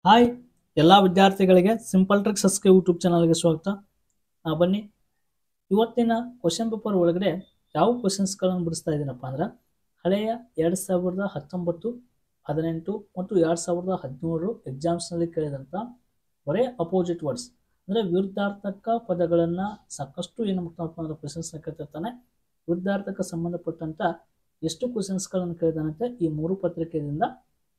Hi ಎಲ್ಲ ವಿದ್ಯಾರ್ಥಿಗಳಿಗೆ simple tricks YouTube ಚಾನಲ್ಗೆ ಸ್ವಾಗತ. ಬನ್ನಿ, ಇವತ್ತಿನ ಕ್ವಶನ್ ಪೇಪರ್ ಒಳಗಡೆ ಯಾವ ಕ್ವಶನ್ಸ್ಗಳನ್ನು ಬಿಡಿಸ್ತಾ ಇದ್ದೀನಪ್ಪ ಅಂದ್ರೆ ಹಳೆಯ 2019, 18 ಮತ್ತು 2013 ಎಕ್ಸಾಮ್ಸ್ನಲ್ಲಿ ಕೇಳಿದಂಥ ಬರೇ ಅಪೋಸಿಟ್ ವರ್ಡ್ಸ್ ಅಂದರೆ ವಿರುದ್ಧಾರ್ಥಕ ಪದಗಳನ್ನು ಸಾಕಷ್ಟು ಏನು ಮಾಡ್ತಾನಪ್ಪ ಅಂದ್ರೆ ಕ್ವಶನ್ಸ್ನ ಕೇಳ್ತಿರ್ತಾನೆ. ವಿರುದ್ಧಾರ್ಥಕ ಸಂಬಂಧಪಟ್ಟಂಥ ಎಷ್ಟು ಕ್ವಶನ್ಸ್ಗಳನ್ನು ಕೇಳಿದಾನಂತೆ ಈ 3 ಪತ್ರಿಕೆಯಿಂದ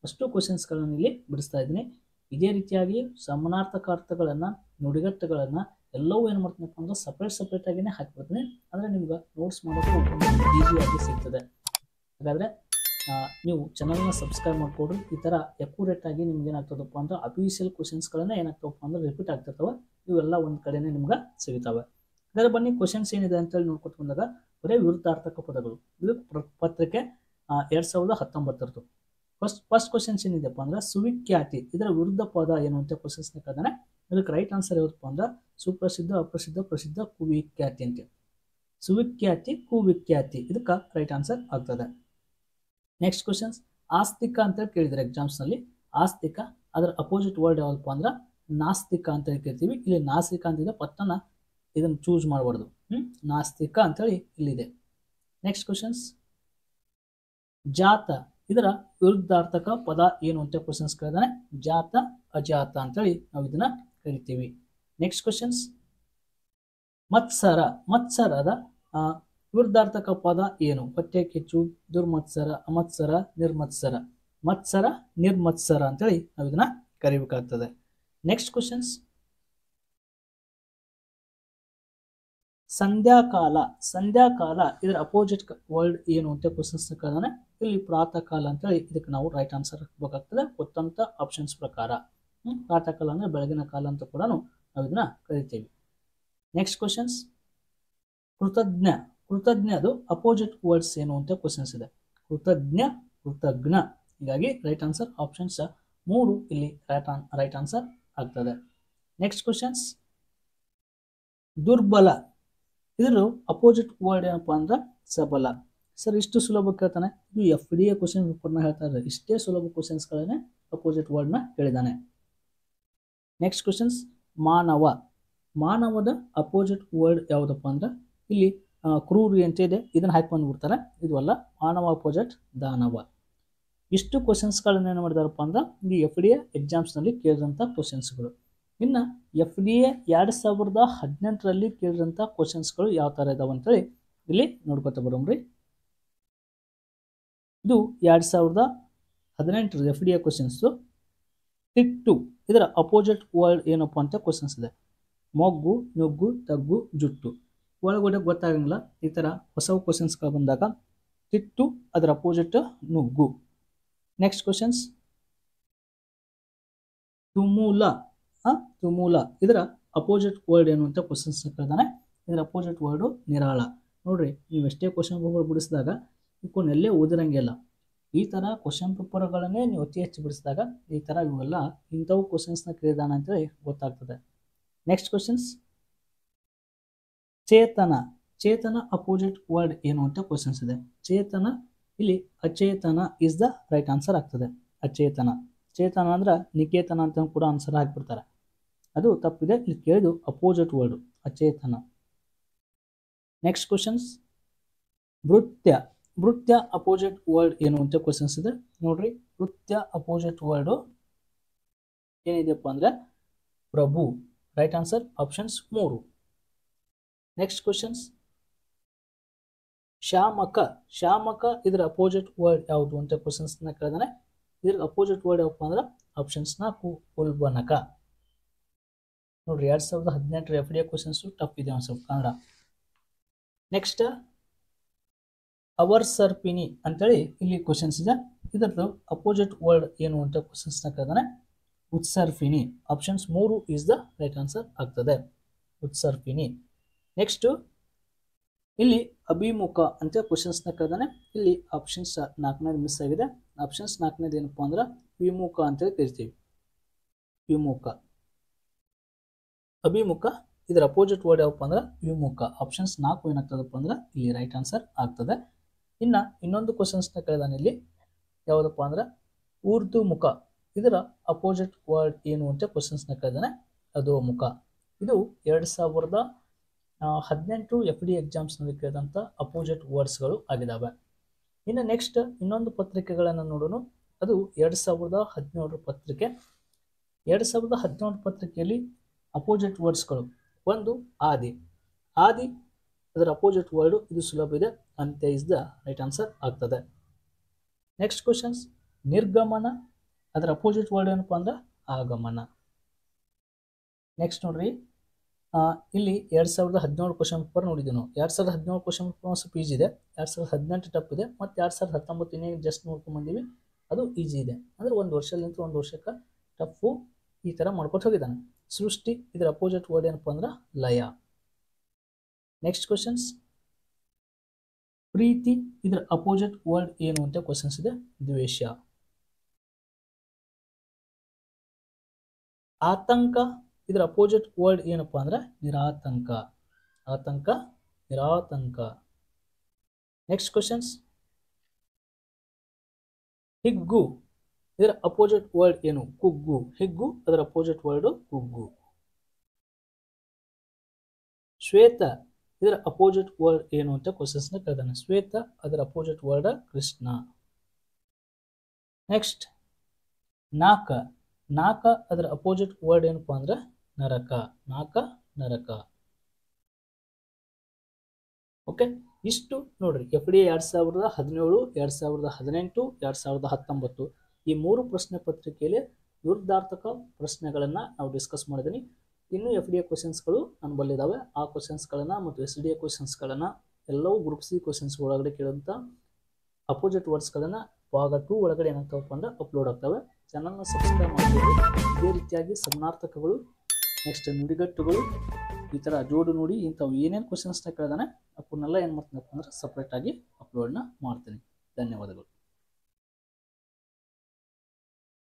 ಅಷ್ಟು ಕ್ವಶನ್ಸ್ಗಳನ್ನು ಇಲ್ಲಿ ಬಿಡಿಸ್ತಾ ಇದ್ದೀನಿ. ಇದೇ ರೀತಿಯಾಗಿ ಸಮಾನಾರ್ಥಕ ಅರ್ಥಗಳನ್ನು, ನುಡಿಗಟ್ಟುಗಳನ್ನು ಎಲ್ಲವೂ ಏನು ಮಾಡ್ತೀನಪ್ಪ ಅಂದ್ರೆ ಸಪ್ರೇಟ್ ಆಗಿನೇ ಹಾಕಿಬಿಡ್ತೀನಿ. ಅಂದರೆ ನಿಮ್ಗೆ ನೋಟ್ಸ್ ಮಾಡೋಕ್ಕೂ ಈಸಿಯಾಗಿ ಸಿಗ್ತದೆ. ಹಾಗಾದರೆ ನೀವು ಚಾನಲ್ನ ಸಬ್ಸ್ಕ್ರೈಬ್ ಮಾಡಿಕೊಡ್ರಿ. ಈ ಥರ ಅಕ್ಯುರೇಟ್ ಆಗಿ ನಿಮ್ಗೆ ಏನಾಗ್ತದಪ್ಪ ಅಂದ್ರೆ ಅಫಿಷಿಯಲ್ ಕ್ವಶನ್ಸ್ಗಳನ್ನ ಏನಾಗ್ತವಪ್ಪ ಅಂದ್ರೆ ರಿಪೀಟ್ ಆಗ್ತಿರ್ತವೆ. ಇವೆಲ್ಲ ಒಂದು ಕಡೆನೇ ನಿಮ್ಗೆ ಸಿಗ್ತವೆ. ಹಾಗಾದ್ರೆ ಬನ್ನಿ, ಕ್ವಶನ್ಸ್ ಏನಿದೆ ಅಂತೇಳಿ ನೋಡ್ಕೊತ ಬಂದಾಗ ಬರೀ ವಿರುದ್ಧಾರ್ಥಕ ಪದಗಳು. ಇದು ಪತ್ರಿಕೆ 2019. ಫಸ್ಟ್ ಕ್ವಶನ್ಸ್ ಏನಿದೆಪ್ಪ ಅಂದ್ರೆ ಸುವಿಖ್ಯಾತಿ, ಇದರ ವಿರುದ್ಧ ಪದ ಏನು ಅಂತ ಕ್ವಶನ್ಸ್ ಕೇಳಿದಾನೆ. ಇದಕ್ಕೆ ರೈಟ್ ಆನ್ಸರ್ ಯಾವುದಪ್ಪ ಅಂದ್ರೆ ಸುಪ್ರಸಿದ್ಧ, ಅಪ್ರಸಿದ್ಧ, ಪ್ರಸಿದ್ಧ, ಕುವಿಖ್ಯಾತಿ ಅಂತ. ಸುವಿಖ್ಯಾತಿ, ಕುವಿಖ್ಯಾತಿ ಇದಕ್ಕೆ ರೈಟ್ ಆನ್ಸರ್ ಆಗ್ತದೆ. ನೆಕ್ಸ್ಟ್ ಕ್ವಶನ್ಸ್ ಆಸ್ತಿಕ ಅಂತ ಕೇಳಿದರೆ ಎಕ್ಸಾಮ್ಸ್ನಲ್ಲಿ. ಆಸ್ತಿಕ ಅದರ ಅಪೋಸಿಟ್ ವರ್ಡ್ ಯಾವ್ದಪ್ಪ ಅಂದ್ರೆ ನಾಸ್ತಿಕ ಅಂತ ಕೇಳ್ತೀವಿ. ಇಲ್ಲಿ ನಾಸ್ತಿಕ ಅಂತಿದೆ, ಪಟ್ಟನ ಇದನ್ನು ಚೂಸ್ ಮಾಡಬಾರ್ದು. ನಾಸ್ತಿಕ ಅಂತೇಳಿ ಇಲ್ಲಿದೆ. ನೆಕ್ಸ್ಟ್ ಕ್ವಶನ್ಸ್ ಜಾತ, ಇದರ ವಿರುದ್ಧಾರ್ಥಕ ಪದ ಏನು ಅಂತ ಕ್ವಶನ್ಸ್ ಕೇಳಿದಾನೆ. ಜಾತ, ಅಜಾತ ಅಂತೇಳಿ ನಾವು ಇದನ್ನ ಕರಿತೀವಿ. ನೆಕ್ಸ್ಟ್ ಕ್ವಶನ್ಸ್ ಮತ್ಸರ, ಮತ್ಸರದ ವಿರುದ್ಧಾರ್ಥಕ ಪದ ಏನು? ಹೊಟ್ಟೆ ಕಿಚ್ಚು, ದುರ್ಮತ್ಸರ, ಅಮತ್ಸರ, ನಿರ್ಮತ್ಸರ. ಮತ್ಸರ, ನಿರ್ಮತ್ಸರ ಅಂತೇಳಿ ನಾವು ಇದನ್ನ ಕರಿಬೇಕಾಗ್ತದೆ. ನೆಕ್ಸ್ಟ್ ಕ್ವಶನ್ಸ್ ಸಂಧ್ಯಾಕಾಲ, ಸಂಧ್ಯಾಕಾಲ ಇದರ ಅಪೋಸಿಟ್ ವರ್ಡ್ ಏನು ಅಂತ ಕ್ವಶನ್ಸ್ ಕೇಳಿದಾನೆ. ಇಲ್ಲಿ ಪ್ರಾತಃ ಕಾಲ ಅಂತೇಳಿ ಇದಕ್ಕೆ ನಾವು ರೈಟ್ ಆನ್ಸರ್ ಹಾಕಬೇಕಾಗ್ತದೆ ಕೊಟ್ಟಂತ ಆಪ್ಷನ್ಸ್ ಪ್ರಕಾರ. ಪ್ರಾತಃ ಕಾಲ ಅಂದ್ರೆ ಬೆಳಗಿನ ಕಾಲ ಅಂತ ಕೂಡ ನಾವು ಇದನ್ನ ಕರಿತೀವಿ. ನೆಕ್ಸ್ಟ್ ಕ್ವಶನ್ಸ್ ಕೃತಜ್ಞ, ಕೃತಜ್ಞದು ಅಪೋಸಿಟ್ ವರ್ಡ್ಸ್ ಏನು ಅಂತ ಕ್ವಶನ್ಸ್ ಇದೆ. ಕೃತಜ್ಞ, ಕೃತಜ್ಞ. ಹೀಗಾಗಿ ರೈಟ್ ಆನ್ಸರ್ ಆಪ್ಷನ್ಸ್ 3 ಇಲ್ಲಿ ರೈಟ್ ಆನ್ಸರ್ ಆಗ್ತದೆ. ನೆಕ್ಸ್ಟ್ ಕ್ವಶನ್ಸ್ ದುರ್ಬಲ, ಇದರ ಅಪೋಸಿಟ್ ವರ್ಡ್ ಏನಪ್ಪ ಅಂದ್ರೆ ಸಬಲ. ಸರ್ ಇಷ್ಟು ಸುಲಭ ಕೇಳ್ತಾನೆ, ಇದು FDA ಕ್ವಶನ್ ಪೇಪರ್ನ ಹೇಳ್ತಾ ಇದ್ದಾರೆ. ಇಷ್ಟೇ ಸುಲಭ ಕ್ವಶನ್ಸ್ಗಳನ್ನೇ ಅಪೋಸಿಟ್ ವರ್ಡ್ನ ಹೇಳಿದ್ದಾನೆ. ನೆಕ್ಸ್ಟ್ ಕ್ವಶನ್ಸ್ ಮಾನವ, ಮಾನವದ ಅಪೋಸಿಟ್ ವರ್ಡ್ ಯಾವುದಪ್ಪ ಅಂದ್ರೆ ಇಲ್ಲಿ ಕ್ರೂರಿ ಅಂತ ಇದೆ, ಇದನ್ನ ಹಾಕಿ ಬಂದ್ಬಿಡ್ತಾರೆ. ಇದು ಅಲ್ಲ, ಮಾನವ ಅಪೋಸಿಟ್ ದಾನವ. ಇಷ್ಟು ಕ್ವಶನ್ಸ್ಗಳನ್ನ ಏನು ಮಾಡಿದಾರಪ್ಪ ಅಂದ್ರೆ ಈ FDA ಎಕ್ಸಾಮ್ಸ್ನಲ್ಲಿ ಕೇಳಿದಂಥ ಕ್ವಶನ್ಸ್ಗಳು. ಇನ್ನು FDA 2018ರಲ್ಲಿ ಕೇಳಿದಂಥ ಕ್ವಶನ್ಸ್ಗಳು ಯಾವ ಥರ ಇದಾವೆ ಅಂತೇಳಿ ಇಲ್ಲಿ ನೋಡ್ಕೊತ ಬರೋಮ್ರಿ. ಇದು 2018 FDA ಕ್ವಶನ್ಸು. ತಿಟ್ಟು, ಇದರ ಅಪೋಸಿಟ್ ವರ್ಡ್ ಏನಪ್ಪ ಅಂತ ಕ್ವಶನ್ಸ್ ಇದೆ. ಮೊಗ್ಗು, ನುಗ್ಗು, ತಗ್ಗು, ಜುಟ್ಟು. ಒಳಗಡೆ ಗೊತ್ತಾಗಂಗಿಲ್ಲ. ಈ ಥರ ಹೊಸ ಕ್ವಶನ್ಸ್ಗಳು ಬಂದಾಗ ತಿಟ್ಟು ಅದರ ಅಪೋಸಿಟ್ ನುಗ್ಗು. ನೆಕ್ಸ್ಟ್ ಕ್ವಶನ್ಸ್ ತುಮೂಲ, ತುಮೂಲ ಇದರ ಅಪೋಸಿಟ್ ವರ್ಡ್ ಏನು ಅಂತ ಕ್ವಶನ್ಸ್ ಕೇಳಿದಾನೆ. ಇದರ ಅಪೋಸಿಟ್ ವರ್ಡು ನಿರಾಳ. ನೋಡ್ರಿ, ನೀವು ಎಷ್ಟೇ ಕ್ವಶನ್ ಪೇಪರ್ ಬಿಡಿಸಿದಾಗ ಇವನ್ನೆಲ್ಲೇ ಓದಿರಂಗಿಲ್ಲ. ಈ ಥರ ಕ್ವಶನ್ ಪೇಪರ್ಗಳನ್ನೇ ನೀವು ಅತಿ ಹೆಚ್ಚು ಬಿಡಿಸಿದಾಗ ಈ ಥರ ಇವೆಲ್ಲ ಇಂಥವು ಕ್ವಶನ್ಸ್ನ ಕೇಳಿದಾನ ಅಂತೇಳಿ ಗೊತ್ತಾಗ್ತದೆ. ನೆಕ್ಸ್ಟ್ ಕ್ವಶನ್ಸ್ ಚೇತನ, ಚೇತನ ಅಪೋಸಿಟ್ ವರ್ಡ್ ಏನು ಅಂತ ಕ್ವಶನ್ಸ್ ಇದೆ. ಚೇತನ ಇಲ್ಲಿ ಅಚೇತನ ಇಸ್ ದ ರೈಟ್ ಆನ್ಸರ್ ಆಗ್ತದೆ. ಅಚೇತನ, ಚೇತನ ಅಂದ್ರೆ ನಿಕೇತನ ಅಂತ ಕೂಡ ಆನ್ಸರ್ ಹಾಕಿಬಿಡ್ತಾರೆ, ಅದು ತಪ್ಪಿದೆ. ಇಲ್ಲಿ ಕೇಳಿದು ಅಪೋಸಿಟ್ ವರ್ಡ್ ಅಚೇತನ. ನೆಕ್ಸ್ಟ್ ಕ್ವಶನ್ಸ್ ಭೃತ್ಯ, ಭೃತ್ಯ ಅಪೋಸಿಟ್ ವರ್ಡ್ ಏನು ಅಂತ ಕ್ವಶನ್ಸ್ ಇದೆ. ನೋಡ್ರಿ, ಭೃತ್ಯ ಅಪೋಸಿಟ್ ವರ್ಡು ಏನಿದೆಪ್ಪ ಅಂದ್ರೆ ಪ್ರಭು. Right answer options 3. Next questions ಶಾಮಕ, ಶಾಮಕ ಇದರ ಅಪೋಸಿಟ್ ವರ್ಡ್ ಯಾವುದು ಅಂತ ಕ್ವಶನ್ಸ್ನ ಕೇಳಿದಾನೆ. ಇದ್ರ ಅಪೋಸಿಟ್ ವರ್ಡ್ ಯಾವಪ್ಪ ಅಂದ್ರೆ ಆಪ್ಷನ್ಸ್ 4 ಉಲ್ಬಣಕ. ನೋಡ್ರಿ, 2018 FDA ಕ್ವಶನ್ಸು ಟಫ್ ಇದೆ ಒಂದು ಸ್ವಲ್ಪ ಕನ್ನಡ. ನೆಕ್ಸ್ಟ್ ಅವರ್ ಸರ್ಪಿನಿ ಅಂತೇಳಿ ಇಲ್ಲಿ ಕ್ವಶನ್ಸ್ ಇದೆ. ಇದರದ್ದು ಅಪೋಸಿಟ್ ವರ್ಡ್ ಏನು ಅಂತ ಕ್ವಶನ್ಸ್ನ ಕೇಳಿದಾನೆ. ಉತ್ಸರ್ಪಿನಿ. Options 3 is the right answer ಆಗ್ತದೆ, ಉತ್ಸರ್ಪಿನಿ. ನೆಕ್ಸ್ಟ್ ಇಲ್ಲಿ ಅಭಿಮುಖ ಅಂತ ಕ್ವಶನ್ಸ್ನ ಕೇಳಿದಾನೆ. ಇಲ್ಲಿ ಆಪ್ಷನ್ಸ್ 4ನೇದು ಮಿಸ್ ಆಗಿದೆ. ಆಪ್ಷನ್ಸ್ 4ನೇದು ಏನಪ್ಪ ಅಂದ್ರೆ ವಿಮುಖ ಅಂತೇಳಿ ಕರಿತೀವಿ. ವಿಮುಖ, ಅಭಿಮುಖ ಇದರ ಅಪೋಸಿಟ್ ವರ್ಡ್ ಯಾವಪ್ಪ ಅಂದ್ರೆ ವಿಮುಖ. ಆಪ್ಷನ್ಸ್ 4 ಏನಾಗ್ತದಪ್ಪ ಅಂದ್ರೆ ಇಲ್ಲಿ ರೈಟ್ ಆನ್ಸರ್ ಆಗ್ತದೆ. ಇನ್ನು ಇನ್ನೊಂದು ಕ್ವಶನ್ಸ್ನ ಕೇಳಿದಾನೆ ಇಲ್ಲಿ ಯಾವುದಪ್ಪ ಅಂದ್ರೆ ಊರ್ಧ್ವಮುಖ. ಇದರ ಅಪೋಸಿಟ್ ವರ್ಡ್ ಏನು ಅಂತ ಕ್ವಶನ್ಸ್ನ ಕೇಳಿದಾನೆ. ಅಧೋಮುಖ. ಇದು 2018 FD ಎಕ್ಸಾಮ್ಸ್ನಲ್ಲಿ ಕೇಳಿದಂಥ ಅಪೋಸಿಟ್ ವರ್ಡ್ಸ್ಗಳು ಆಗಿದ್ದಾವೆ. ಇನ್ನು ನೆಕ್ಸ್ಟ್ ಇನ್ನೊಂದು ಪತ್ರಿಕೆಗಳನ್ನು ನೋಡೋಣ. ಅದು 2017 ಪತ್ರಿಕೆ. 2017 ಪತ್ರಿಕೆಯಲ್ಲಿ ಅಪೋಸಿಟ್ ವರ್ಡ್ಸ್ಗಳು. ಒಂದು ಆದಿ. ಆದಿ ಅದರ ಅಪೋಸಿಟ್ ವರ್ಡ್, ಇದು ಸುಲಭ ಇದೆ, ಅಂತ್ಯ ಇಸ್ ದ ರೈಟ್ ಆನ್ಸರ್ ಆಗ್ತದೆ. ನೆಕ್ಸ್ಟ್ ಕ್ವಶನ್ಸ್, ನಿರ್ಗಮನ ಅದರ ಅಪೋಸಿಟ್ ವರ್ಡ್ ಏನಪ್ಪ ಅಂದ್ರೆ ಆಗಮನ. ನೆಕ್ಸ್ಟ್ ನೋಡ್ರಿ, ಇಲ್ಲಿ 2017 ಕ್ವಶನ್ ಪೇಪರ್ ನೋಡಿದ್ವಿ ನಾವು. 2017 ಕ್ವಶನ್ ಪೇಪರ್ ಸ್ವಲ್ಪ ಈಜಿ ಇದೆ, 2018 ಟಫ್ ಇದೆ, ಮತ್ತು 2019 ಇನ್ನೇ ಜಸ್ಟ್ ನೋಡ್ಕೊಂಡ್ ಬಂದೀವಿ, ಅದು ಈಜಿ ಇದೆ. ಅಂದ್ರೆ ಒಂದು ವರ್ಷದಿಂದ ಒಂದು ವರ್ಷಕ್ಕೆ ಟಫು ಈ ಥರ ಮಾಡ್ಕೊಟ್ಟು ಹೋಗಿದ್ದಾನೆ. ಸೃಷ್ಟಿ ಇದರ ಅಪೋಸಿಟ್ ವರ್ಡ್ ಏನಪ್ಪ ಅಂದ್ರೆ ಲಯ. ನೆಕ್ಸ್ಟ್ ಕ್ವಶನ್ಸ್, ಪ್ರೀತಿ ಇದರ ಅಪೋಸಿಟ್ ವರ್ಡ್ ಏನು ಅಂತ ಕ್ವಶನ್ಸ್ ಇದೆ, ದ್ವೇಷ. ಆತಂಕ ಇದರ ಅಪೋಸಿಟ್ ವರ್ಡ್ ಏನಪ್ಪಾ ಅಂದ್ರೆ ನಿರಾತಂಕ. ಆತಂಕ, ನಿರಾತಂಕ. ನೆಕ್ಸ್ಟ್ ಕ್ವಶನ್ಸ್, ಹಿಗ್ಗು ಇದರ ಅಪೋಸಿಟ್ ವರ್ಡ್ ಏನು, ಕುಗ್ಗು. ಹಿಗ್ಗು ಅದರ ಅಪೋಸಿಟ್ ವರ್ಡ್ ಕುಗ್ಗು. ಶ್ವೇತ ಇದರ ಅಪೋಸಿಟ್ ವರ್ಡ್ ಏನು ಅಂತ ಕ್ವಶನ್ಸ್ ನ ಕೇಳಿದಾನೆ. ಶ್ವೇತ ಅದರ ಅಪೋಸಿಟ್ ವರ್ಡ್ ಕೃಷ್ಣ. ನೆಕ್ಸ್ಟ್ ನಾಕ. ನಾಕ ಅದರ ಅಪೋಸಿಟ್ ವರ್ಡ್ ಏನಪ್ಪಾ ಅಂದ್ರೆ ನರಕ. ನಾಕ, ನರಕ. ಓಕೆ, ಇಷ್ಟು ನೋಡ್ರಿ FD 2017, 2018, 2019 ಈ 3 ಪ್ರಶ್ನೆ ಪತ್ರಿಕೆಯಲ್ಲಿ ವಿರುದ್ಧಾರ್ಥಕ ಪ್ರಶ್ನೆಗಳನ್ನ ನಾವು ಡಿಸ್ಕಸ್ ಮಾಡಿದ್ದೀನಿ. ಇನ್ನು FD ಕ್ವಶನ್ಸ್ಗಳು ನನ್ನ ಬಲ್ಲಿದ್ದಾವೆ. ಆ ಕ್ವಶನ್ಸ್ಗಳನ್ನ ಮತ್ತು SDA ಕ್ವಶನ್ಸ್ಗಳನ್ನ ಎಲ್ಲವೂ ಗ್ರೂಪ್ C ಕ್ವಶನ್ಸ್ ಒಳಗಡೆ ಕೇಳುವಂಥ ಅಪೋಸಿಟ್ ವರ್ಡ್ಸ್ಗಳನ್ನ ಭಾಗ 2 ಒಳಗಡೆ ಏನಾಗ್ತಾವಪ್ಪ ಅಂದ್ರೆ ಅಪ್ಲೋಡ್ ಆಗ್ತವೆ. ಚಾನಲ್ನ ಸಬ್ಸ್ಕ್ರೈಬ್ ಮಾಡ್ತೀವಿ. ಇದೇ ರೀತಿಯಾಗಿ ಸಮಾನಾರ್ಥಕಗಳು, ನೆಕ್ಸ್ಟ್ ನುಡಿಗಟ್ಟುಗಳು, ಈ ಥರ ಜೋಡು ನೋಡಿ ಇಂಥವು ಏನೇನು ಕ್ವಶನ್ಸ್ನ ಕೇಳಿದಾನೆ ಅವನ್ನೆಲ್ಲ ಏನು ಮಾಡ್ತೀನಪ್ಪ ಅಂದ್ರೆ ಸಪ್ರೇಟಾಗಿ ಅಪ್ಲೋಡ್ನ ಮಾಡ್ತೀನಿ.